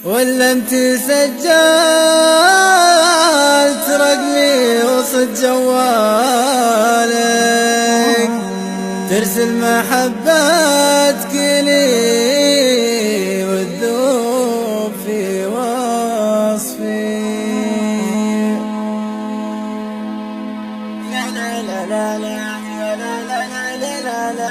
ولا انت سجلت رقمي وصد جوالك ترسل محبتك لي وتذوب في وصفي. لا لا لا لا لا لا لا لا لا لا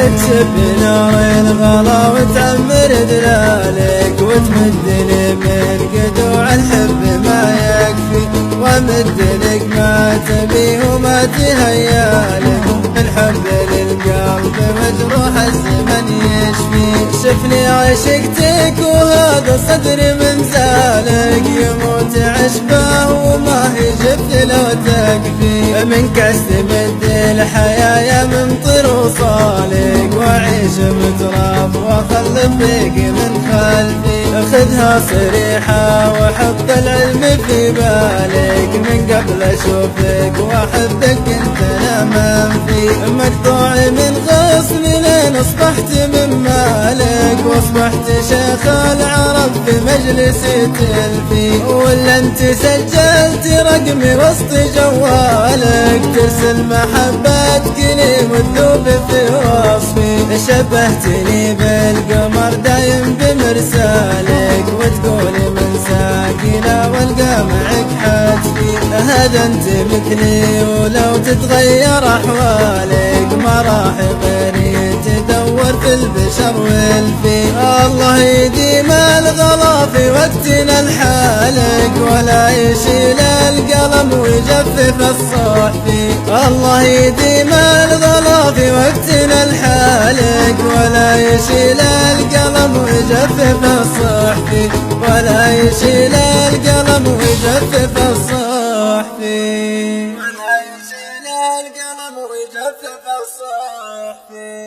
اكسب نار الغلا وتعمر دلالك وتمدني من قدوع الحب ما يكفي وامدلك ما تبي وما تهيالك الحب للقلب مجروح الزمن يشفي. شفني عشقتك وهذا صدري من زالك يموت عشبه وما هي جفت لو تكفي من كسب مد الحياة يا منطر وصالك وعيش متراب واخلف بيك من خلفي. خذها صريحة وحط العلم في بالك من قبل اشوفك واحبك انت لا منفي. مقطوع من غصن لين اصبحت من مالك واصبحت شيخ العرب في مجلسي تلفي. ولا انت سجلت رقمي وسط جوالك ترسل محبتك لي وتذوب في وصفي. شبهتني بالقمر دايم بمرسالك وتقولي من ساكنة والقى معك حتفي. هذا انت مثلي ولو تتغير احوالك ما راح غيري تدور في البشر والفي. الله يديم الغلا في وقتنا الحالك ولا يشيل القلم ويجفف الصحفي. الله يديم الغلا في وقتنا الحالك ولا يشيل القلم ويجفف الصحفي ولا يشيل القلم ويجفف الصحفي ولا يشيل القلم ويجفف الصحفي.